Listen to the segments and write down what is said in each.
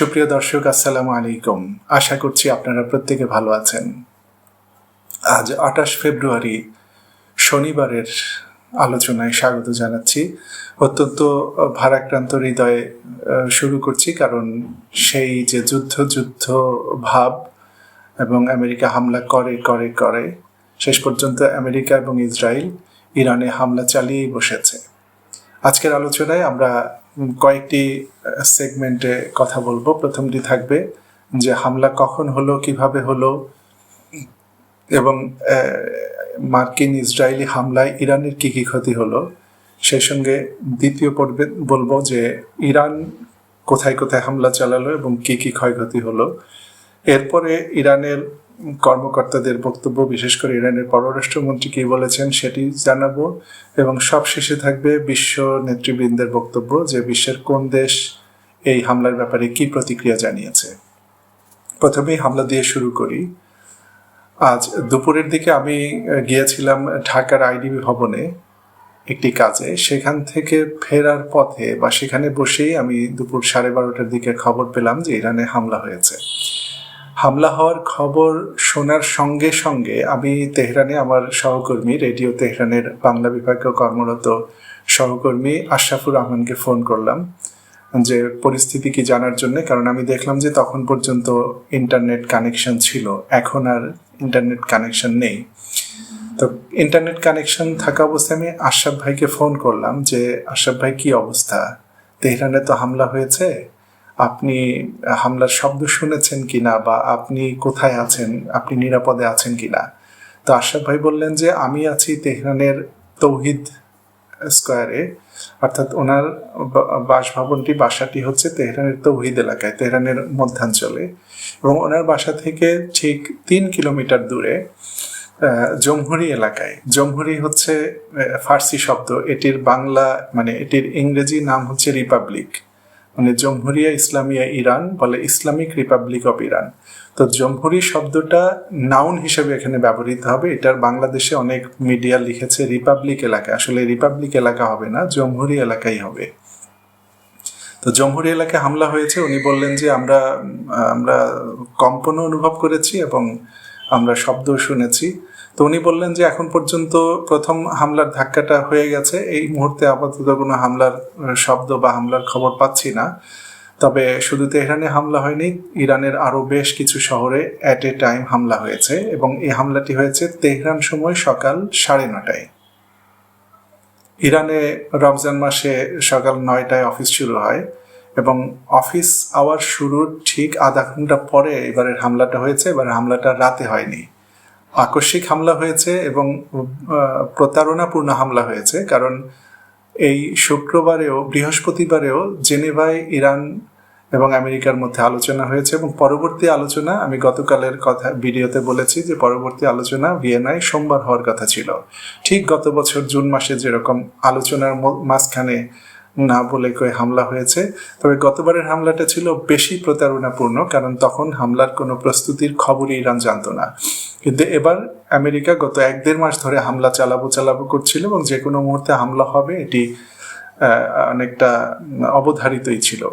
সুপ্রিয় দর্শক, আসসালামু আলাইকুম। আশা করছি আপনারা প্রত্যেকে ভালো আছেন। আজ ২৮ ফেব্রুয়ারি শনিবারের আলোচনায় স্বাগত জানাচ্ছি। অত্যন্ত ভারাক্রান্ত হৃদয়ে শুরু করছি, কারণ সেই যে যুদ্ধ ভাব এবং আমেরিকা হামলা করে শেষ পর্যন্ত আমেরিকা এবং ইসরায়েল ইরানে হামলা চালিয়েই বসেছে। আজকের আলোচনায় আমরা কয়েকটি সেগমেন্টে কথা বলবো। প্রথমটি থাকবে যে হামলা কখন হলো, কিভাবে হলো, এবং মার্কিন ইসরায়েলি হামলায় ইরানের কি কি ক্ষতি হলো। সেই সঙ্গে দ্বিতীয় পর্বে বলবো যে ইরান কোথায় কোথায় হামলা চালালো এবং কি কি ক্ষয়ক্ষতি হলো। এরপরে ইরানের কর্মকর্তাদের বক্তব্য, বিশেষ করে ইরানের পররাষ্ট্রমন্ত্রী কি বলেছেন সেটি জানাবো, এবং সবশেষে থাকবে বিশ্ব নেতৃবৃন্দের বক্তব্য, যে বিশ্বের কোন দেশ এই হামলার ব্যাপারে কি প্রতিক্রিয়া জানিয়েছে। প্রথমেই হামলা দিয়ে শুরু করি। আজ দুপুরের দিকে আমি গিয়েছিলাম ঢাকার আইডিবি ভবনে একটি কাজে। সেখান থেকে ফেরার পথে বা সেখানে বসেই আমি দুপুর 12:30টার দিকে খবর পেলাম যে ইরানে হামলা হয়েছে। হামলা হওয়ার খবর শোনার সঙ্গে সঙ্গে আমি তেহরানে আমার সহকর্মী, রেডিও তেহরানের বাংলা বিভাগে কর্মরত সহকর্মী আশরাফুর রহমানকে ফোন করলাম যে পরিস্থিতি কি জানার জন্য, কারণ আমি দেখলাম যে তখন পর্যন্ত ইন্টারনেট কানেকশন ছিল, এখন আর ইন্টারনেট কানেকশন নেই। তো ইন্টারনেট কানেকশন থাকা অবস্থায় আমি আশরাফ ভাইকে ফোন করলাম যে আশরাফ ভাই, কি অবস্থা? তেহরানে তো হামলা হয়েছে, আপনি হামলার শব্দ শুনেছেন কিনা, বা আপনি কোথায় আছেন, আপনি নিরাপদে আছেন কিনা? তো আশরাফ ভাই বললেন যে আমি আছি তেহরানের তৌহিদ স্কোয়ারে, অর্থাৎ ওনার বাসাটি হচ্ছে তেহরানের তৌহিদ এলাকায়, তেহরানের মধ্যাঞ্চলে, এবং ওনার বাসা থেকে ঠিক 3 কিলোমিটার দূরে জমহুরি এলাকায়। জমহুরি হচ্ছে ফার্সি শব্দ, এটির বাংলা মানে এটির ইংরেজি নাম হচ্ছে রিপাবলিক, মানে জমহুরিয়া ইসলামিয়া ইরান বলে ইসলামিক রিপাবলিক অফ ইরান। তো জমহুরি শব্দটা নাউন হিসেবে এখানে ব্যবহৃত হবে। এটার বাংলাদেশে অনেক মিডিয়া লিখেছে রিপাবলিক এলাকা, আসলে রিপাবলিক এলাকা হবে না, জমহুরি এলাকাই হবে। তো জমহুরি এলাকায় হামলা হয়েছে। উনি বললেন যে আমরা কম্পনও অনুভব করেছি এবং আমরা শব্দ শুনেছি। তো উনি বললেন যে এখন পর্যন্ত প্রথম হামলার ধাক্কাটা হয়ে গেছে, এই মুহূর্তে আপাতত কোনো হামলার শব্দ বা হামলার খবর পাচ্ছি না। তবে শুধু তেহরানে হামলা হয়নি, ইরানের আরও বেশ কিছু শহরে অ্যাট এ টাইম হামলা হয়েছে, এবং এই হামলাটি হয়েছে তেহরান সময় সকাল 9:30টায়। ইরানে রমজান মাসে সকাল 9টায় অফিস শুরু হয়, এবং অফিস আওয়ার শুরুর ঠিক আধা ঘন্টা পরে এবারের হামলাটা হয়েছে। এবার হামলাটা রাতে হয়নি, আকস্মিক হামলা হয়েছে এবং প্রতারণাপূর্ণ হামলা হয়েছে। কারণ এই শুক্রবারেও বৃহস্পতিবারেও জেনেভায় ইরান এবং আমেরিকার মধ্যে আলোচনা হয়েছে, এবং পরবর্তী আলোচনা, আমি গতকালের কথা ভিডিওতে বলেছি যে পরবর্তী আলোচনা ভিয়েনায় সোমবার হওয়ার কথা ছিল। ঠিক গত বছর জুন মাসে যেরকম আলোচনার মাঝখানে না বলে কয়ে হামলা হয়েছে, তবে গতবারের হামলাটা ছিল বেশি প্রতারণাপূর্ণ, কারণ তখন হামলার কোনো প্রস্তুতির খবরই ইরান জানতো না। কিন্তু এবার আমেরিকা গত 1-1.5 মাস ধরে হামলা চালাবো করছিল, এবং যে কোনো মুহূর্তে হামলা হবে এটি অনেকটা অবধারিতই ছিল।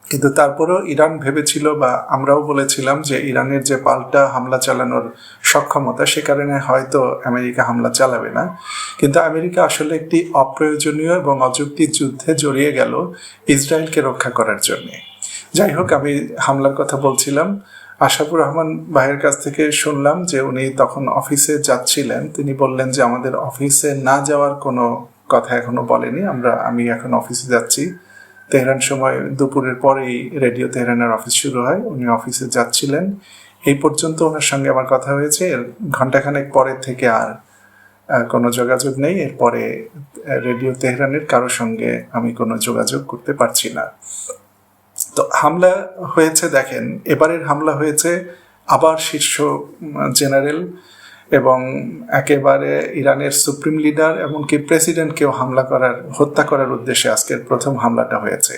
কিন্তু তারপরেও ইরান ভেবেছিল, বা আমরাও বলেছিলাম যে ইরানের যে পাল্টা হামলা চালানোর সক্ষমতা, সে কারণে হয়তো আমেরিকা হামলা চালাবে না। কিন্তু আমেরিকা আসলে একটি অপ্রয়োজনীয় এবং অযৌক্তিক যুদ্ধে জড়িয়ে গেল ইসরায়েলকে রক্ষা করার জন্যে। যাই হোক, আমি হামলার কথা বলছিলাম। আশরাফুর রহমান ভাইয়ের কাছ থেকে শুনলাম যে উনি তখন অফিসে যাচ্ছিলেন। তিনি বললেন যে আমাদের অফিসে না যাওয়ার কোনো কথা এখনো বলেনি, আমি এখন অফিসে যাচ্ছি। তেহরান সময় দুপুরের পরেই রেডিও তেহরানের অফিস শুরু হয়, উনি অফিসে যাচ্ছিলেন। এই পর্যন্ত ওনার সঙ্গে আমার কথা হয়েছে। ঘন্টাখানেক পরের থেকে আর কোনো যোগাযোগ নেই। এরপরে রেডিও তেহরানের কারোর সঙ্গে আমি কোনো যোগাযোগ করতে পারছি না। তো হামলা হয়েছে, দেখেন এবারের হামলা হয়েছে আবার শীর্ষ জেনারেল এবং একেবারে ইরানের সুপ্রিম লিডার, এমনকি প্রেসিডেন্টকেও হত্যা করার উদ্দেশ্যে আজকের প্রথম হামলাটা হয়েছে।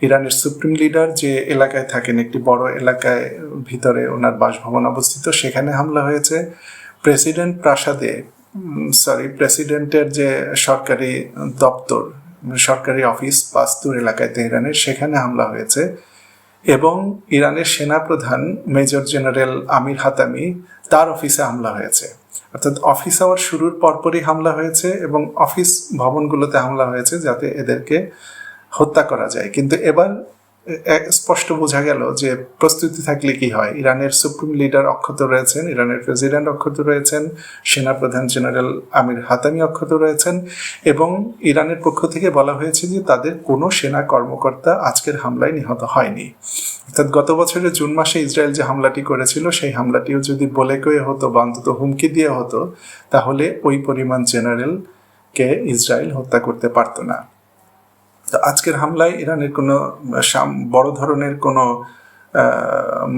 ইরানের সুপ্রিম লিডার যে এলাকায় থাকেন, একটি বড় এলাকায় ভিতরে ওনার বাসভবন অবস্থিত, সেখানে হামলা হয়েছে। প্রেসিডেন্টের যে সরকারি দপ্তর, সরকারি অফিস বাস্তুর এলাকায় তেহরানের, সেখানে হামলা হয়েছে। এবং ইরানের সেনাপ্রধান মেজর জেনারেল আমির হাতামি তার অফিসে হামলা হয়েছে। অর্থাৎ অফিস আওয়ার শুরুর পরপরই হামলা হয়েছে এবং অফিস ভবনগুলোতে হামলা হয়েছে যাতে এদেরকে হত্যা করা যায়। কিন্তু এবার স্পষ্ট বোঝা গেল যে প্রস্তুতি থাকলে কি হয়। ইরানের সুপ্রিম লিডার অক্ষত রয়েছেন, ইরানের প্রেসিডেন্ট অক্ষত রয়েছেন, সেনাপ্রধান জেনারেল আমির হাতামি অক্ষত রয়েছেন এবং ইরানের পক্ষ থেকে বলা হয়েছে যে তাদের কোনো সেনা কর্মকর্তা আজকের হামলায় নিহত হয়নি। অর্থাৎ গত বছরের জুন মাসে ইসরায়েল যে হামলাটি করেছিল সেই হামলাটিও যদি বলে কয়ে হতো বা অন্তত হুমকি দিয়ে হতো তাহলে ওই পরিমাণ জেনারেলকে ইসরায়েল হত্যা করতে পারত না। তো আজকের হামলায় ইরানের কোনো বড় ধরনের কোনো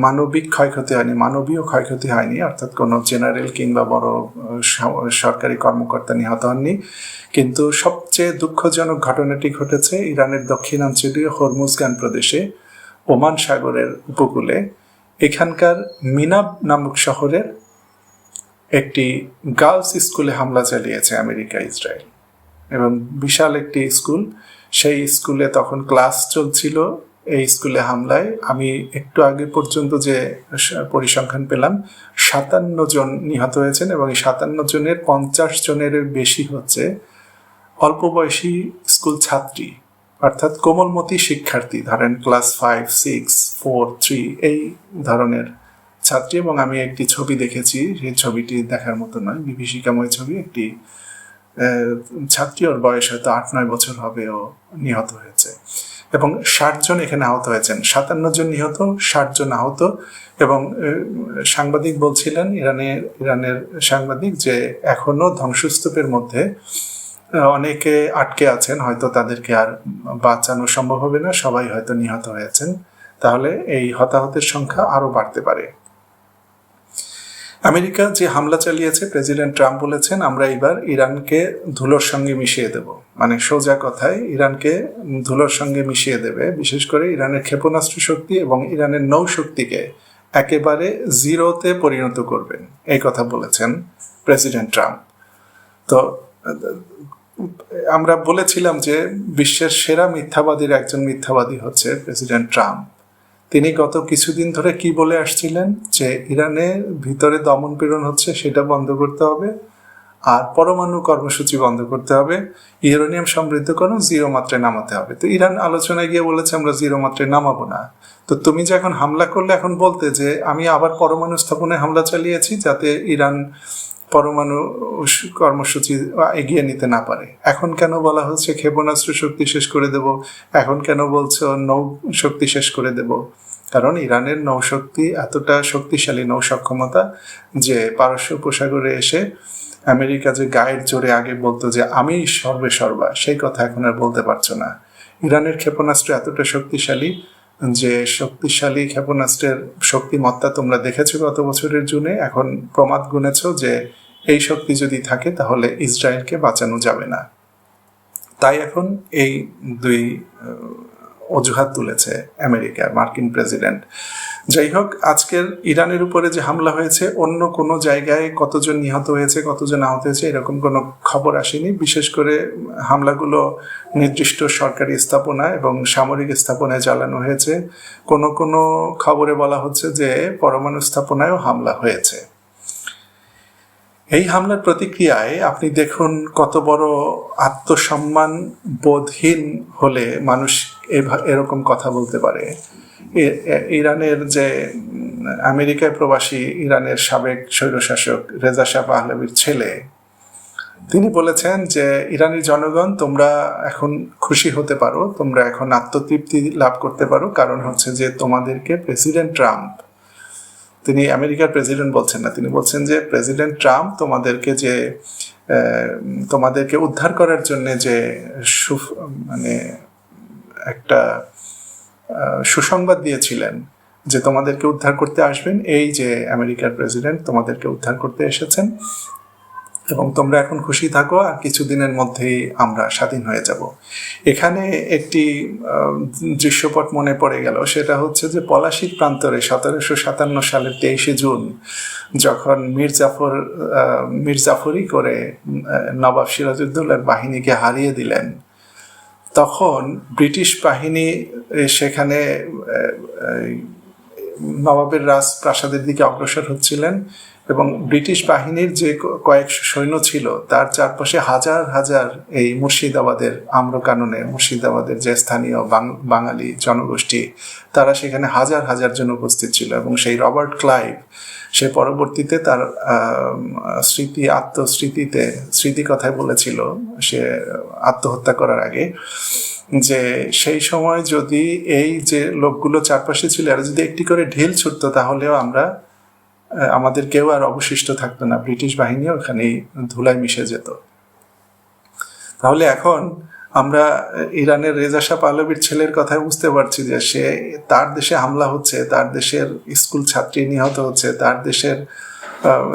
মানবিক ক্ষয়ক্ষতি হয়নি, মানবীয় ক্ষয়ক্ষতি হয়নি, অর্থাৎ কোনো জেনারেল কিংবা বড় সরকারি কর্মকর্তা নিহত হননি। কিন্তু সবচেয়ে দুঃখজনক ঘটনাটি ঘটেছে ইরানের দক্ষিণাঞ্চলীয় হরমুজগান প্রদেশে ওমান সাগরের উপকূলে। এখানকার মিনাব নামক শহরের একটি গার্লস স্কুলে হামলা চালিয়েছে আমেরিকা ইসরায়েল এবং বিশাল একটি স্কুল। সেই স্কুলে তখন ক্লাস চলছিল। এই স্কুলে হামলায় আমি একটু আগে পর্যন্ত যে পরিসংখ্যান পেলাম 57 জন নিহত হয়েছেন এবং এই 57 জনের 50 জনের বেশি হচ্ছে অল্প বয়সী স্কুল ছাত্রী, অর্থাৎ কোমলমতি শিক্ষার্থী, ধরেন ক্লাস 5, 6, 4, 3 এই ধরনের ছাত্রী। এবং আমি একটি ছবি দেখেছি, সেই ছবিটি দেখার মতো নয়, বিভীষিকাময় ছবি। একটি ছাত্রী, ওর বয়স হয়তো 8-9 বছর হবে, ও নিহত হয়েছে এবং 60 জন এখানে আহত হয়েছেন। 57 জন নিহত, 60 জন আহত। এবং সাংবাদিক বলছিলেন, ইরানের সাংবাদিক, যে এখনো ধ্বংসস্তূপের মধ্যে অনেকে আটকে আছেন, হয়তো তাদেরকে আর বাঁচানো সম্ভব হবে না, সবাই হয়তো নিহত হয়েছেন। তাহলে এই হতাহতের সংখ্যা আরো বাড়তে পারে। আমেরিকা যে হামলা চালিয়েছে, প্রেসিডেন্ট ট্রাম্প বলেছেন আমরা এবার ইরানকে ধুলোর সঙ্গে মিশিয়ে দেব। মানে সোজা কথায় ইরানকে ধুলোর সঙ্গে মিশিয়ে দেবে। বিশেষ করে ইরানের ক্ষেপণাস্ত্র শক্তি এবং ইরানের নৌশক্তিকে একেবারে জিরোতে পরিণত করবেন, এই কথা বলেছেন প্রেসিডেন্ট ট্রাম্প। তো আমরা বলেছিলাম যে বিশ্বের সেরা মিথ্যাবাদীর একজন মিথ্যাবাদী হচ্ছে প্রেসিডেন্ট ট্রাম্প। তিনি গত কিছুদিন ধরে কি বলে আসছিলেন, যে ইরানের ভিতরে দমন পীড়ন হচ্ছে সেটা বন্ধ করতে হবে, আর পরমাণু কর্মসূচি বন্ধ করতে হবে, ইউরেনিয়াম সমৃদ্ধকরণ 0 মাত্রায় নামাতে হবে। তো ইরান আলোচনায় গিয়ে বলেছে আমরা 0 মাত্রায় নামাবো না। তো তুমি যে এখন হামলা করলে এখন বলতে যে আমি আবার পরমাণু স্থাপনায় হামলা চালিয়েছি যাতে ইরান পরমাণু কর্মসূচি এগিয়ে নিতে না পারে। এখন কেন বলা হচ্ছে ক্ষেপণাস্ত্র শক্তি শেষ করে দেব, এখন কেন বলছো নৌ শক্তি শেষ করে দেব? কারণ ইরানের নৌশক্তি এতটা শক্তিশালী, নৌ সক্ষমতা, যে পারস্য উপসাগরে এসে আমেরিকা যে গায়ের জোরে আগে বলতো যে আমি সর্বা, সেই কথা এখন আর বলতে পারছো না। ইরানের ক্ষেপণাস্ত্র এতটা শক্তিশালী যে শক্তিশালী ক্ষেপণাস্ত্রের শক্তিমত্তা তোমরা দেখেছো গত বছরের জুনে। এখন প্রমাদ গুনেছ যে এই শক্তি যদি থাকে তাহলে ইসরায়েলকে বাঁচানো যাবে না। তাই এখন এই দুই অজুহাত তুলেছে আমেরিকার মার্কিন প্রেসিডেন্ট। যাই হোক, আজকের ইরানের উপরে যে হামলা হয়েছে, অন্য কোনো জায়গায় কতজন নিহত হয়েছে, কতজন আহত হয়েছে এরকম কোনো খবর আসেনি। বিশেষ করে হামলাগুলো নির্দিষ্ট সরকারি স্থাপনা এবং সামরিক স্থাপনায় চালানো হয়েছে। কোনো কোনো খবরে বলা হচ্ছে যে পরমাণু স্থাপনায়ও হামলা হয়েছে। এই হামলার প্রতিক্রিয়ায় আপনি দেখুন কত বড় আত্মসম্মান বোধহীন হলে মানুষ এরকম কথা বলতে পারে। ইরানের যে আমেরিকায় প্রবাসী ইরানের সাবেক স্বৈরশাসক রেজা শাহ পাহলভির ছেলে, তিনি বলেছেন যে ইরানি জনগণ তোমরা এখন খুশি হতে পারো, তোমরা এখন আত্মতৃপ্তি লাভ করতে পারো, কারণ হচ্ছে যে তোমাদেরকে প্রেসিডেন্ট ট্রাম্প, তিনি আমেরিকার প্রেসিডেন্ট বলছেন না, তিনি বলছেন যে প্রেসিডেন্ট ট্রাম্প তোমাদেরকে উদ্ধার করার জন্য যে মানে একটা সুসংবাদ দিয়েছিলেন যে তোমাদেরকে উদ্ধার করতে আসবেন, এই যে আমেরিকার প্রেসিডেন্ট তোমাদেরকে উদ্ধার করতে এসেছেন এবং তোমরা এখন খুশি থাকো, আর কিছুদিনের মধ্যেই আমরা স্বাধীন হয়ে যাব। এখানে একটি দৃশ্যপট মনে পড়ে গেল, সেটা হচ্ছে যে পলাশীর প্রান্তরে 1757 সালের 23শে জুন যখন মীর জাফরি করে নবাব সিরাজউদ্দৌলার বাহিনীকে হারিয়ে দিলেন, তখন ব্রিটিশ বাহিনী সেখানে নবাবের রাজপ্রাসাদের দিকে অগ্রসর হচ্ছিলেন এবং ব্রিটিশ বাহিনীর যে কয়েকশো সৈন্য ছিল তার চারপাশে হাজার হাজার এই মুর্শিদাবাদের আম্রকাননে মুর্শিদাবাদের যে স্থানীয় বাঙালি জনগোষ্ঠী তারা সেখানে হাজার হাজার জন উপস্থিত ছিল এবং সেই রবার্ট ক্লাইভ সে পরবর্তীতে তার স্মৃতি কথায় বলেছিল সে আত্মহত্যা করার আগে যে সেই সময় যদি এই যে লোকগুলো চারপাশে ছিল আর যদি একটি করে ঢিল ছুটতো তাহলেও আমাদের কেউ আর অবশিষ্ট থাকতো না, ব্রিটিশ বাহিনী ওখানেই ধুলায় মিশে যেত। তাহলে এখন আমরা ইরানের রেজা শাহ পাহলভীর ছেলের কথায় বুঝতে পারছি যে তার দেশে হামলা হচ্ছে, তার দেশের স্কুল ছাত্রী নিহত হচ্ছে, তার দেশের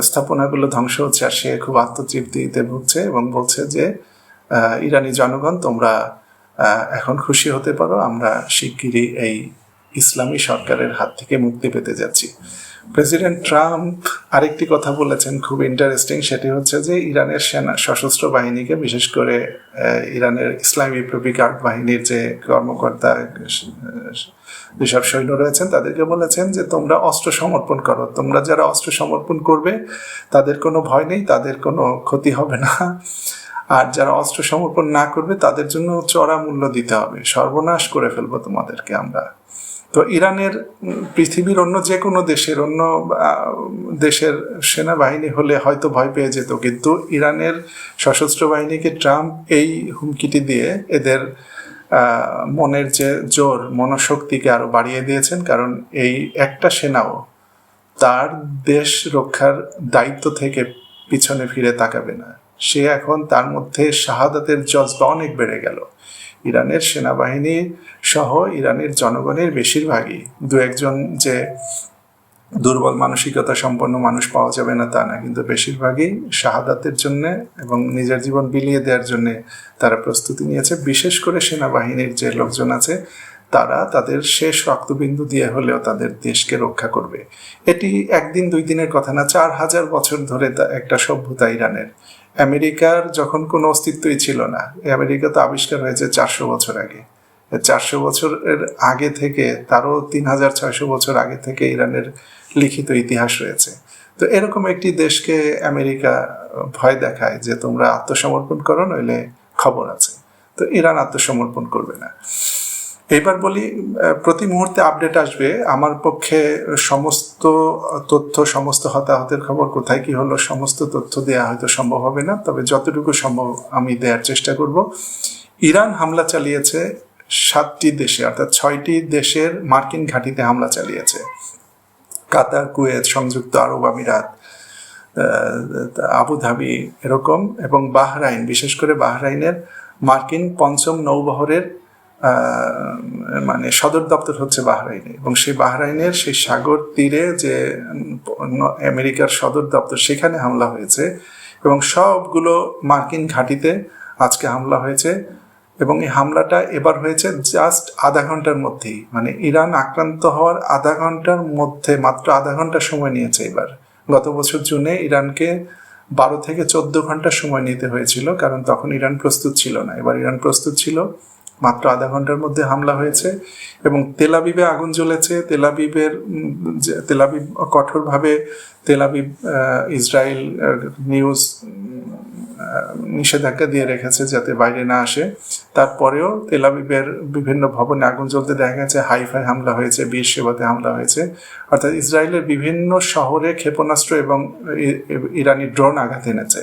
স্থাপনাগুলো ধ্বংস হচ্ছে, আর সে খুব আত্মতৃপ্তিতে ভুগছে এবং বলছে যে ইরানি জনগণ তোমরা এখন খুশি হতে পারো, আমরা শিগগিরই এই ইসলামী সরকারের হাত থেকে মুক্তি পেতে যাচ্ছি। প্রেসিডেন্ট ট্রাম্প আরেকটি কথা বলেছেন খুব ইন্টারেস্টিং, সেটি হচ্ছে যে ইরানের সশস্ত্র বাহিনীকে, বিশেষ করে ইরানের ইসলামী বিপ্লবী গার্ড বাহিনীর যে কর্মকর্তা যেসব সৈন্য রয়েছেন তাদেরকে বলেছেন যে তোমরা অস্ত্র সমর্পণ করো, তোমরা যারা অস্ত্র সমর্পণ করবে তাদের কোনো ভয় নেই, তাদের কোনো ক্ষতি হবে না, আর যারা অস্ত্র সমর্পণ না করবে তাদের জন্য চড়া মূল্য দিতে হবে, সর্বনাশ করে ফেলবো তোমাদেরকে আমরা। তো ইরানের পৃথিবীর অন্য যে কোনো দেশের সেনাবাহিনী হলে হয়তো ভয় পেয়ে যেত, কিন্তু ইরানের সশস্ত্র বাহিনীকে ট্রাম্প এই হুমকিটি দিয়ে এদের মনের যে জোর, মনোশক্তিকে আরো বাড়িয়ে দিয়েছেন, কারণ এই একটা সেনাও তার দেশ রক্ষার দায়িত্ব থেকে পিছনে ফিরে তাকাবে না। সে এখন তার মধ্যে শাহাদাতের জজবা অনেক বেড়ে গেল। ইরানের সেনাবাহিনী সহ ইরানের জনগণের বেশিরভাগই, দু একজন যে দুর্বল মানসিকতা সম্পন্ন মানুষ পাওয়া যাবে না তা না, কিন্তু বেশিরভাগই শাহাদাতের জন্য এবং নিজের জীবন বিলিয়ে দেওয়ার জন্য তারা প্রস্তুতি নিয়েছে। বিশেষ করে সেনাবাহিনীর যে লোকজন আছে তারা তাদের শেষ রক্তবিন্দু দিয়ে হলেও তাদের দেশকে রক্ষা করবে। এটি একদিন দুই দিনের কথা না, 4000 বছর ধরে একটা সভ্যতা ইরানের। আমেরিকার যখন কোনো অস্তিত্বই ছিল না, আমেরিকা তো আবিষ্কার হয়েছে 400 বছর আগে। 400 বছরের আগে থেকে, তারও 3600 বছর আগে থেকে ইরানের লিখিত ইতিহাস রয়েছে। তো এরকম একটি দেশকে আমেরিকা ভয় দেখায় যে তোমরা আত্মসমর্পণ করো, নইলে খবর আছে। তো ইরান আত্মসমর্পণ করবে না। এইবার বলি, প্রতি মুহূর্তে আপডেট আসবে। আমার পক্ষে সমস্ত তথ্য, সমস্ত হতাহতের খবর কোথায় কি হলো সমস্ত তথ্য দেওয়া হয়তো সম্ভব হবে না, তবে যতটুকু সম্ভব আমি দেওয়ার চেষ্টা করব। ইরান হামলা চালিয়েছে 7টি দেশে, অর্থাৎ 6টি দেশের মার্কিন ঘাঁটিতে হামলা চালিয়েছে। কাতার, কুয়েত, সংযুক্ত আরব আমিরাত, আবুধাবি এরকম, এবং বাহরাইন, বিশেষ করে বাহরাইনের মার্কিন 5ম নৌবহরের সদর দপ্তর হচ্ছে বাহরাইনে, এবং সেই বাহরাইনের সেই সাগর তীরে যে আমেরিকার সদর দপ্তর সেখানে হামলা হয়েছে, এবং সবগুলো মার্কিন ঘাঁটিতে আজকে হামলা হয়েছে। এবং এই হামলাটা এবার হয়েছে জাস্ট আধা ঘন্টার মধ্যেই, ইরান আক্রান্ত হওয়ার আধা ঘন্টার মধ্যে, মাত্র আধা ঘন্টা সময় নিয়েছে এবার। গত বছর জুনে ইরানকে 12 থেকে 14 ঘন্টা সময় নিতে হয়েছিল, কারণ তখন ইরান প্রস্তুত ছিল না। এবার ইরান প্রস্তুত ছিল, মাত্র আধা ঘন্টার মধ্যে হামলা হয়েছে। এবং তেল আবিবে আগুন জ্বলেছে। তেল আবিব কঠোরভাবে ইসরায়েল নিউজ নিষেধাজ্ঞা দিয়ে রেখেছে যাতে বাইরে না আসে। তারপরেও তেল আবিবের বিভিন্ন ভবনে আগুন জ্বলতে দেখা গেছে। হাইফায় হামলা হয়েছে, বীরশেবাতে হামলা হয়েছে। অর্থাৎ ইসরায়েলের বিভিন্ন শহরে ক্ষেপণাস্ত্র এবং ইরানি ড্রোন আঘাত এনেছে।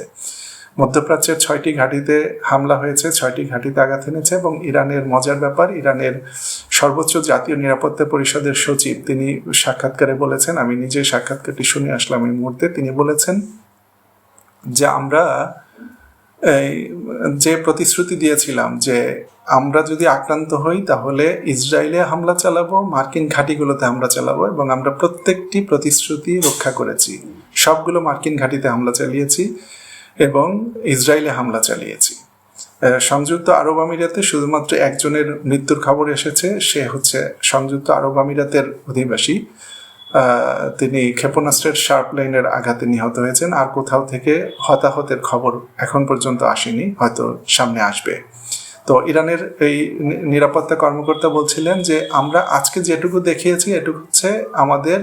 মধ্যপ্রাচ্যের 6টি ঘাঁটিতে হামলা হয়েছে, 6টি ঘাঁটিতে আঘাত এনেছে। এবং ইরানের মজার ব্যাপার, ইরানের সর্বোচ্চ জাতীয় নিরাপত্তা পরিষদের সচিব তিনি সাক্ষাৎকারে বলেছেন, আমি নিজে সাক্ষাৎকারটি শুনে আসলাম এই মুহূর্তে, তিনি বলেছেন যে আমরা যে প্রতিশ্রুতি দিয়েছিলাম যে আমরা যদি আক্রান্ত হই তাহলে ইসরায়েলে হামলা চালাবো, মার্কিন ঘাঁটিগুলোতে হামলা চালাবো, এবং আমরা প্রত্যেকটি প্রতিশ্রুতি রক্ষা করেছি। সবগুলো মার্কিন ঘাঁটিতে হামলা চালিয়েছি এবং ইসরায়েলে হামলা চালিয়েছি। সংযুক্ত আরব আমিরাতে শুধুমাত্র একজনের মৃত্যুর খবর এসেছে, সে হচ্ছে সংযুক্ত আরব আমিরাতের অধিবাসী। তিনি ক্ষেপণাস্ত্রের শার্প লাইনের আঘাতে নিহত হয়েছেন। আর কোথাও থেকে হতাহতের খবর এখন পর্যন্ত আসেনি, হয়তো সামনে আসবে। তো ইরানের এই নিরাপত্তা কর্মকর্তা বলছিলেন যে আমরা আজকে যেটুকু দেখিয়েছি এটুকু হচ্ছে আমাদের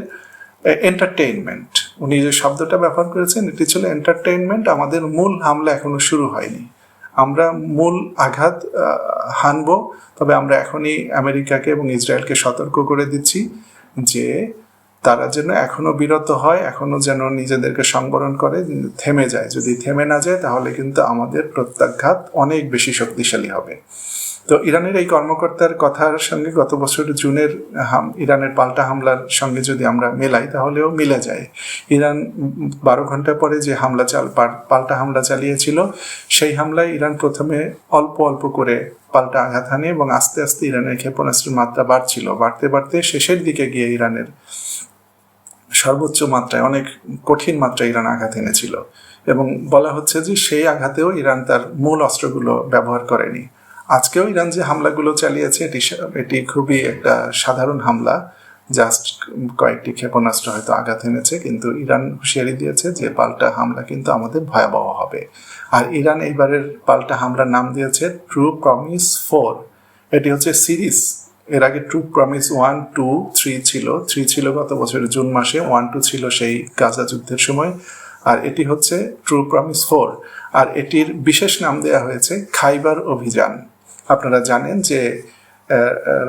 এন্টারটেইনমেন্ট। উনি যে শব্দটা ব্যবহার করেছেন এটি ছিল এন্টারটেইনমেন্ট, আমাদের মূল হামলা এখনো শুরু হয়নি, আমরা মূল আঘাত হানব। তবে আমরা এখনই আমেরিকাকে এবং ইসরায়েলকে সতর্ক করে দিচ্ছি যে তারা যেন এখনো বিরত হয়, এখনো যেন নিজেদেরকে সংবরণ করে, থেমে যায়। যদি থেমে না যায় তাহলে কিন্তু আমাদের প্রত্যাঘাত অনেক বেশি শক্তিশালী হবে। তো ইরানের এই কর্মকর্তার কথার সঙ্গে গত বছর জুনের ইরানের পাল্টা হামলার সঙ্গে যদি আমরা মেলাই তাহলেও মিলে যায়। ইরান 12 ঘন্টা পরে যে পাল্টা হামলা চালিয়েছিল, সেই হামলায় ইরান প্রথমে অল্প অল্প করে পাল্টা আঘাত হানে এবং আস্তে আস্তে ইরানের ক্ষেপণাস্ত্রের মাত্রা বাড়ছিল। বাড়তে বাড়তে শেষের দিকে গিয়ে ইরানের সর্বোচ্চ মাত্রায়, অনেক কঠিন মাত্রায় ইরান আঘাত এনেছিল এবং বলা হচ্ছে যে সেই আঘাতেও ইরান তার মূল অস্ত্রগুলো ব্যবহার করেনি। আজকেও ইরান যে হামলাগুলো চালিয়েছে এটি খুবই একটা সাধারণ হামলা, জাস্ট কয়েকটি ক্ষেপণাস্ত্র হয়তো আঘাত এনেছে, কিন্তু ইরান হুঁশিয়ারি দিয়েছে যে পাল্টা হামলা কিন্তু আমাদের ভয়াবহ হবে। আর ইরান এইবারের পাল্টা হামলার নাম দিয়েছে ট্রু প্রমিস 4। এটি হচ্ছে সিরিজ। এর আগে ট্রু প্রমিস 1, 2, 3 ছিল। 3 ছিল গত বছরের জুন মাসে, 1, 2 ছিল সেই গাজা যুদ্ধের সময়, আর এটি হচ্ছে ট্রু প্রমিস 4। আর এটির বিশেষ নাম দেওয়া হয়েছে খাইবার অভিযান। আপনারা জানেন যে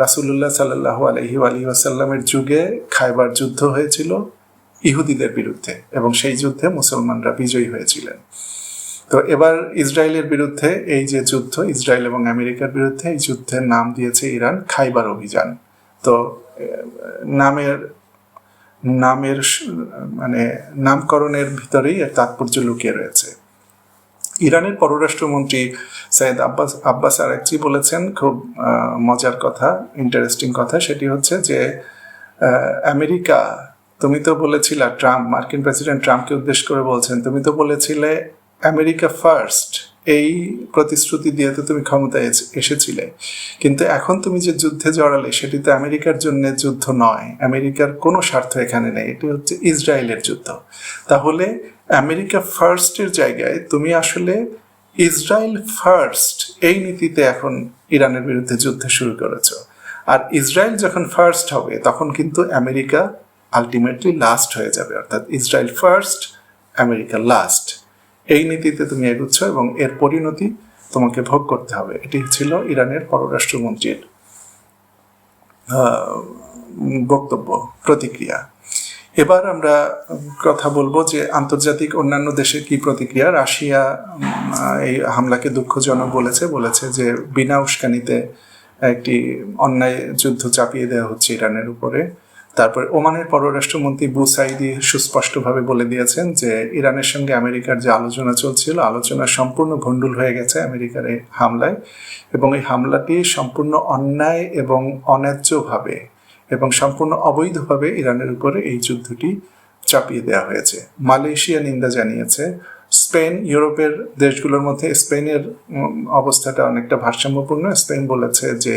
রাসূলুল্লাহ সাল্লাল্লাহু আলাইহি ওয়াসাল্লামের যুগে খাইবার যুদ্ধ হয়েছিল ইহুদিদের বিরুদ্ধে এবং সেই যুদ্ধে মুসলমানরা বিজয়ী হয়েছিলেন। তো এবার ইসরায়েলের বিরুদ্ধে এই যে যুদ্ধ, ইসরায়েল এবং আমেরিকার বিরুদ্ধে এই যুদ্ধের নাম দিয়েছে ইরান খাইবার অভিযান। তো নামের মানে নামকরণের ভিতরেই এর তাৎপর্য লুকিয়ে রয়েছে। ইরানের পররাষ্ট্রমন্ত্রী সৈয়দ আব্বাস আরাকচি বলেছেন খুব মজার কথা, ইন্টারেস্টিং কথা। সেটি হচ্ছে যে আমেরিকা, তুমি তো বলেছিলে, মার্কিন প্রেসিডেন্ট ট্রাম্পকে উদ্দেশ্য করে বলছেন, তুমি তো বলেছিলে আমেরিকা ফার্স্ট, এই প্রতিশ্রুতি দিয়ে তো তুমি ক্ষমতায় এসেছিলে, কিন্তু এখন তুমি যে যুদ্ধে জড়ালে সেটি তো আমেরিকার জন্য যুদ্ধ নয়, আমেরিকার কোনো স্বার্থ এখানে নেই, এটি হচ্ছে ইসরায়েলের যুদ্ধ। তাহলে আমেরিকা ফার্স্টের জায়গায় তুমি আসলে ইসরায়েল ফার্স্ট এই নীতিতে এখন ইরানের বিরুদ্ধে যুদ্ধ শুরু করেছো। আর ইসরায়েল যখন ফার্স্ট হবে তখন কিন্তু আমেরিকা আলটিমেটলি লাস্ট হয়ে যাবে, অর্থাৎ ইসরায়েল ফার্স্ট, আমেরিকা লাস্ট। এই নীতিতে তুমি এগুচ্ছ এবং এর পরিণতি তোমাকে ভোগ করতে হবে। এটি ছিল ইরানের পররাষ্ট্রমন্ত্রীর বক্তব্য, প্রতিক্রিয়া। এবার আমরা কথা বলবো যে আন্তর্জাতিক অন্যান্য দেশের কি প্রতিক্রিয়া। রাশিয়া এই হামলাকে দুঃখজনক বলেছে যে বিনা উস্কানিতে একটি অন্যায় যুদ্ধ চাপিয়ে দেওয়া হচ্ছে ইরানের উপরে। তারপরে ওমানের পররাষ্ট্রমন্ত্রী বুসাইদি সুস্পষ্টভাবে বলে দিয়েছেন যে ইরানের সঙ্গে আমেরিকার যে আলোচনা চলছিল, আলোচনা সম্পূর্ণ ভণ্ডুল হয়ে গেছে আমেরিকার এই হামলায়, এবং এই হামলাটি সম্পূর্ণ অন্যায় এবং অন্যায্যভাবে এবং সম্পূর্ণ অবৈধভাবে ইরানের উপরে এই যুদ্ধটি চাপিয়ে দেওয়া হয়েছে। মালয়েশিয়া নিন্দা জানিয়েছে। স্পেন, ইউরোপের দেশগুলোর মধ্যে স্পেনের অবস্থাটা অনেকটা ভারসাম্যপূর্ণ। স্পেন বলেছে যে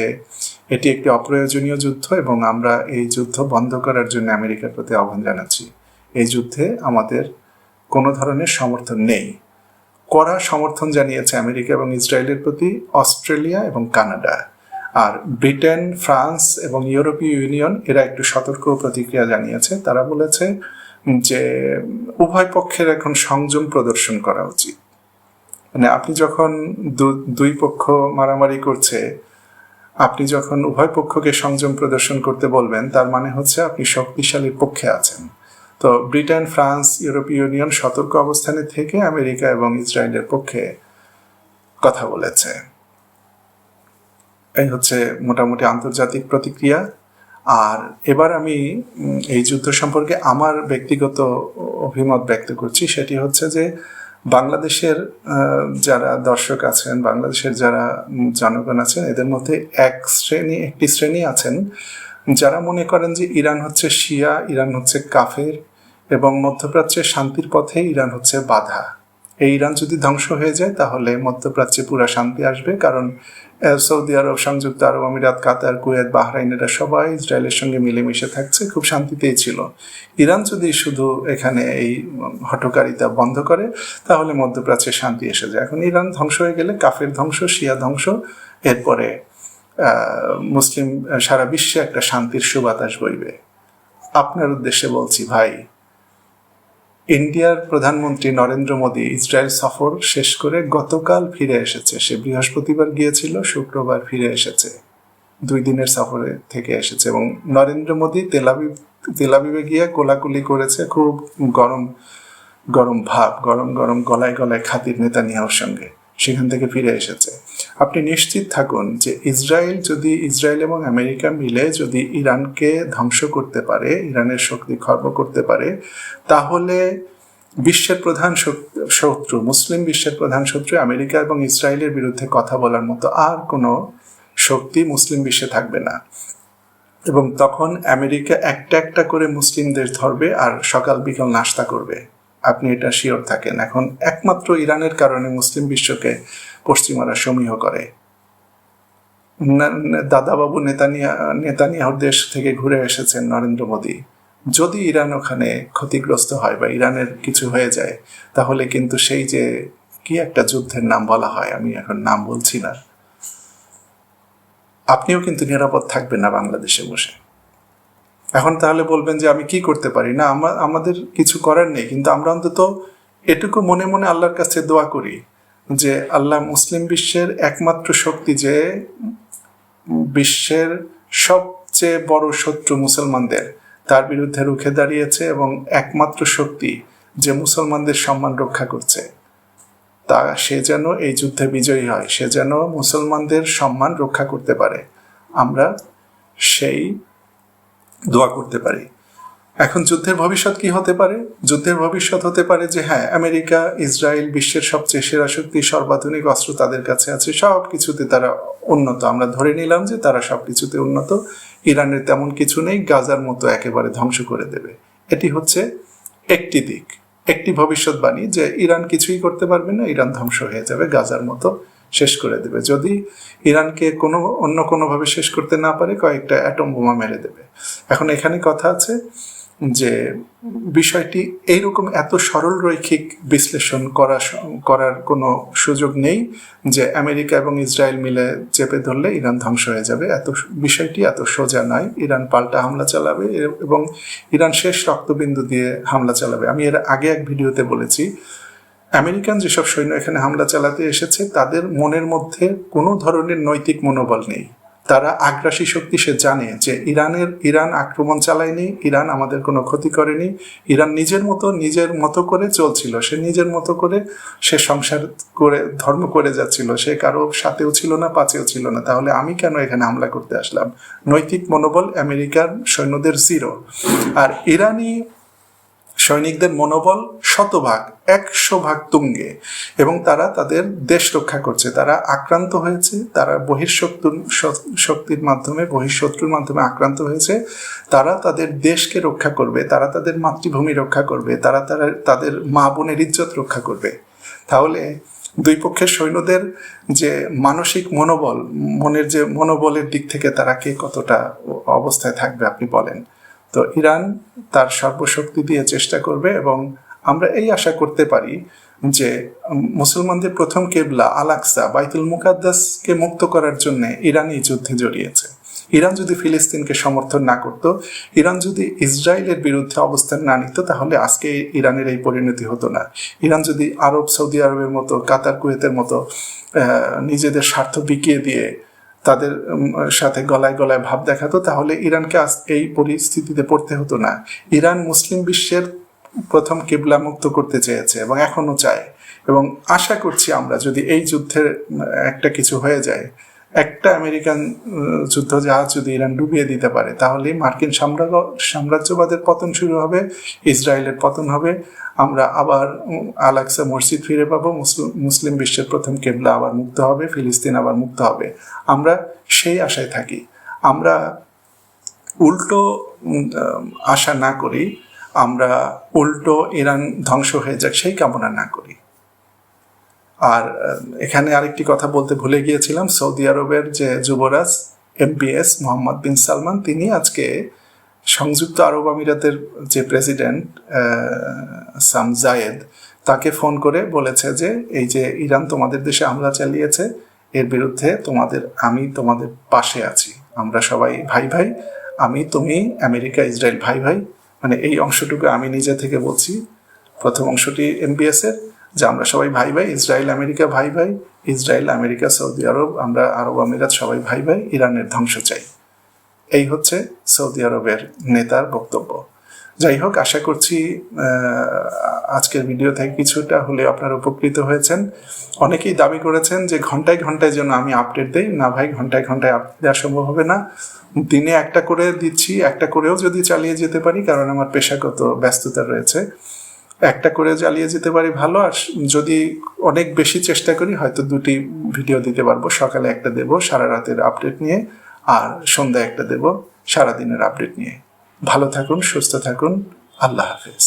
এটি একটি অপ্রয়োজনীয় যুদ্ধ এবং আমরা এই যুদ্ধ বন্ধ করার জন্য আমেরিকার প্রতি আহ্বান জানাচ্ছি। এই যুদ্ধে আমাদের কোনো ধরনের সমর্থন নেই। কড়া সমর্থন জানিয়েছে আমেরিকা এবং ইসরায়েলের প্রতি অস্ট্রেলিয়া এবং কানাডা। আর ব্রিটেন, ফ্রান্স এবং ইউরোপীয় ইউনিয়ন এরা একটু সতর্ক প্রতিক্রিয়া জানিয়েছে। তারা বলেছে যে উভয় পক্ষের এখন সংযম প্রদর্শন করা উচিত। মানে আপনি যখন দুই পক্ষ মারামারি করছে, আপনি যখন উভয় পক্ষকে সংযম প্রদর্শন করতে বলবেন, তার মানে হচ্ছে আপনি শক্তিশালীর পক্ষে আছেন। তো ব্রিটেন, ফ্রান্স, ইউরোপীয় ইউনিয়ন সতর্ক অবস্থানে থেকে আমেরিকা এবং ইসরায়েলের পক্ষে কথা বলেছে। এই হচ্ছে মোটামুটি আন্তর্জাতিক প্রতিক্রিয়া। আর এবার আমি এই যুদ্ধ সম্পর্কে আমার ব্যক্তিগত অভিমত ব্যক্ত করছি। সেটি হচ্ছে যে বাংলাদেশের যারা দর্শক আছেন, বাংলাদেশের যারা জনগণ আছেন, এদের মধ্যে একটি শ্রেণী আছেন যারা মনে করেন যে ইরান হচ্ছে শিয়া, ইরান হচ্ছে কাফের এবং মধ্যপ্রাচ্যের শান্তির পথে ইরান হচ্ছে বাধা। এই ইরান যদি ধ্বংস হয়ে যায় তাহলে মধ্যপ্রাচ্যে পুরা শান্তি আসবে, কারণ সৌদি আরব, সংযুক্ত আরব আমিরাত, কাতার, কুয়েত, বাহরাইন এরা সবাই ইসরায়েলের সঙ্গে মিলেমিশে থাকছে, খুব শান্তিতেই ছিল। ইরান যদি শুধু এখানে এই হঠকারিতা বন্ধ করে তাহলে মধ্যপ্রাচ্যে শান্তি এসে যায়। এখন ইরান ধ্বংস হয়ে গেলে কাফের ধ্বংস, শিয়া ধ্বংস এরপরে মুসলিম সারা বিশ্বে একটা শান্তির সুবাতাস বইবে। আপনার উদ্দেশ্যে বলছি ভাই, ইন্ডিয়ার প্রধানমন্ত্রী নরেন্দ্র মোদী ইসরায়েল সফর শেষ করে গতকাল ফিরে এসেছে। সে বৃহস্পতিবার গিয়েছিল, শুক্রবার ফিরে এসেছে, 2 দিনের সফরে থেকে এসেছে। এবং নরেন্দ্র মোদী তেলাবিবে গিয়ে কোলাকুলি করেছে, খুব গরম গরম ভাব, গরম গরম গলায় গলায় খাতির নেতানিয়াহুর সঙ্গে, সেখান থেকে ফিরে এসেছে। আপনি নিশ্চিত থাকুন যে ইসরায়েল এবং আমেরিকা মিলে যদি ইরানকে ধ্বংস করতে পারে, ইরানের শক্তি খর্ব করতে পারে, তাহলে বিশ্বের প্রধান শত্রু, মুসলিম বিশ্বের প্রধান শত্রু আমেরিকা এবং ইসরায়েলের বিরুদ্ধে কথা বলার মতো আর কোনো শক্তি মুসলিম বিশ্বে থাকবে না। এবং তখন আমেরিকা একটা একটা করে মুসলিম দেশ ধরবে আর সকাল বিকাল নাস্তা করবে। আপনি এটা শিওর থাকেন। এখন একমাত্র ইরানের কারণে মুসলিম বিশ্বকে পশ্চিমারা সমীহ করে। দাদাবাবু নেতানিয়াহুর দেশ থেকে ঘুরে এসেছেন নরেন্দ্র মোদী। যদি ইরান ওখানে ক্ষতিগ্রস্ত হয় বা ইরানের কিছু হয়ে যায়, তাহলে কিন্তু সেই যে কি একটা যুদ্ধের নাম বলা হয়, আমি এখন নাম বলছি না, আপনিও কিন্তু নিরাপদ থাকবেন না বাংলাদেশে বসে। এখন তাহলে বলবেন যে আমি কি করতে পারি? না, আমাদের কিছু করার নেই, কিন্তু আমরা অন্তত এটুকু মনে মনে আল্লাহর কাছে দোয়া করি যে আল্লাহ, মুসলিম বিশ্বের একমাত্র শক্তি, যে বিশ্বের সবচেয়ে বড় শত্রু মুসলমানদের, তার বিরুদ্ধে রুখে দাঁড়িয়েছে এবং একমাত্র শক্তি যে মুসলমানদের সম্মান রক্ষা করছে, তা সে যেন এই যুদ্ধে বিজয়ী হয়, সে যেন মুসলমানদের সম্মান রক্ষা করতে পারে। আমরা সেই দোয়া করতে পারি। এখন যুদ্ধের ভবিষ্যৎ কি হতে পারে? যুদ্ধের ভবিষ্যৎ হতে পারে যে হ্যাঁ, আমেরিকা, ইসরায়েল বিশ্বের সবচেয়ে সেরা শক্তি, সর্বাধুনিক অস্ত্র তাদের কাছে আছে, সব কিছুতে তারা উন্নত। আমরা ধরে নিলাম যে তারা সব কিছুতে উন্নত। ইরানের তেমন কিছু নেই, গাজার মতো একেবারে ধ্বংস করে দেবে। এটি হচ্ছে একটি দিক, একটি ভবিষ্যৎবাণী যে ইরান কিছুই করতে পারবে না, ইরান ধ্বংস হয়ে যাবে, গাজার মতো শেষ করে দেবে। যদি ইরানকে অন্য কোনোভাবে শেষ করতে না পারে, কয়েকটা অ্যাটম বোমা মেরে দেবে। এখন এখানে কথা আছে যে বিষয়টি এইরকম এত সরল রৈখিক বিশ্লেষণ করার কোনো সুযোগ নেই যে আমেরিকা এবং ইসরায়েল মিলে চেপে ধরলে ইরান ধ্বংস হয়ে যাবে। বিষয়টি এত সোজা নয়। ইরান পাল্টা হামলা চালাবে এবং ইরান শেষ রক্তবিন্দু দিয়ে হামলা চালাবে। আমি এর আগে এক ভিডিওতে বলেছি, আমেরিকান যেসব সৈন্য এখানে হামলা চালাতে এসেছে, তাদের মনের মধ্যে কোনো ধরনের নৈতিক মনোবল নেই। তারা আগ্রাসী শক্তি, সে জানে যে ইরান আক্রমণ চালায়নি, ইরান আমাদের কোনো ক্ষতি করেনি, ইরান নিজের মতো করে চলছিল, সে নিজের মতো করে সে সংসার করে ধর্ম করে যাচ্ছিল, সে কারো সাথেও ছিল না, পাচেও ছিল না। তাহলে আমি কেন এখানে হামলা করতে আসলাম? নৈতিক মনোবল আমেরিকার সৈন্যদের 0, আর ইরানি সৈনিকদের মনোবল 100% তুঙ্গে, এবং তারা তাদের দেশ রক্ষা করছে। তারা আক্রান্ত হয়েছে, তারা শক্তির মাধ্যমে, বহিঃশত্রুর মাধ্যমে আক্রান্ত হয়েছে। তারা তাদের দেশকে রক্ষা করবে, তারা তাদের মাতৃভূমি রক্ষা করবে, তারা তাদের মা বোনের ইজ্জত রক্ষা করবে। তাহলে দুই পক্ষের সৈন্যদের যে মানসিক মনোবল, মনের যে মনোবলের দিক থেকে তারা কে কতটা অবস্থায় থাকবে আপনি বলেন। তো ইরান তার সর্বশক্তি দিয়ে চেষ্টা করবে, এবং আমরা এই আশা করতে পারি যে মুসলমানদের প্রথম কেবলা আল আকসা, বাইতুল মুকাদ্দাসকে মুক্ত করার জন্য ইরান এই যুদ্ধে জড়িয়েছে। ইরান যদি ফিলিস্তিনকে সমর্থন না করত, ইরান যদি ইসরায়েলের বিরুদ্ধে অবস্থান না নিত, তাহলে আজকে ইরানের এই পরিণতি হতো না। ইরান যদি সৌদি আরবের মতো, কাতার, কুয়েতের মতো নিজেদের স্বার্থ বিকিয়ে দিয়ে তাদের সাথে গলায় গলায় ভাব দেখাতো, তাহলে ইরানকে এই পরিস্থিতিতে পড়তে হতো না। ইরান মুসলিম বিশ্বের প্রথম কিবলা মুক্ত করতে চেয়েছে এবং এখনো চায়, এবং আশা করছি আমরা, যদি এই যুদ্ধের একটা কিছু হয়ে যায়, একটা আমেরিকান যুদ্ধ জাহাজ যদি ইরান ডুবিয়ে দিতে পারে, তাহলে মার্কিন সাম্রাজ্যবাদের পতন শুরু হবে, ইসরায়েলের পতন হবে, আমরা আবার আল আকসা মসজিদ ফিরে পাবো, মুসলিম বিশ্বের প্রথম কেবলা আবার মুক্ত হবে, ফিলিস্তিন আবার মুক্ত হবে। আমরা সেই আশায় থাকি। আমরা উল্টো আশা না করি, আমরা উল্টো ইরান ধ্বংস হয়ে যাক সেই কামনা না করি। আর এখানে আরেকটি কথা বলতে ভুলে গিয়েছিলাম, সৌদি আরবের যে যুবরাজ MBS মোহাম্মদ বিন সালমান, তিনি আজকে সংযুক্ত আরব আমিরাতের যে প্রেসিডেন্ট সাম জায়েদ, তাকে ফোন করে বলেছে যে এই যে ইরান তোমাদের দেশে হামলা চালিয়েছে, এর বিরুদ্ধে আমি তোমাদের পাশে আছি। আমরা সবাই ভাই ভাই, আমি, তুমি, আমেরিকা, ইসরায়েল ভাই ভাই। মানে এই অংশটুকু আমি নিজে থেকে বলছি। প্রথম অংশটি MBS এর, যে আমরা সবাই ভাই ভাই, ইসরায়েল আমেরিকা ভাই ভাই, ইসরায়েল আমেরিকা সৌদি আরব, আমরা আরব আমিরাত সবাই ভাই ভাই, ইরানের ধ্বংস চাই। এই হচ্ছে সৌদি আরবের নেতার বক্তব্য। যাই হোক, আশা করছি আজকের ভিডিও থেকে কিছুটা হলে আপনারা উপকৃত হয়েছেন। অনেকেই দাবি করেছেন যে ঘন্টায় ঘন্টায় যেন আমি আপডেট দেই। না ভাই, ঘন্টায় ঘন্টায় আপডেট দেওয়া সম্ভব হবে না। দিনে একটা করে দিচ্ছি, একটা করেও যদি চালিয়ে যেতে পারি, কারণ আমার পেশাগত ব্যস্ততা রয়েছে, একটা করে চালিয়ে যেতে পারি ভালো। আর যদি অনেক বেশি চেষ্টা করি, হয়তো 2টি ভিডিও দিতে পারবো। সকালে একটা দেব সারা রাতের আপডেট নিয়ে, আর সন্ধ্যায় একটা দেব সারাদিনের আপডেট নিয়ে। ভালো থাকুন, সুস্থ থাকুন। আল্লাহ হাফেজ।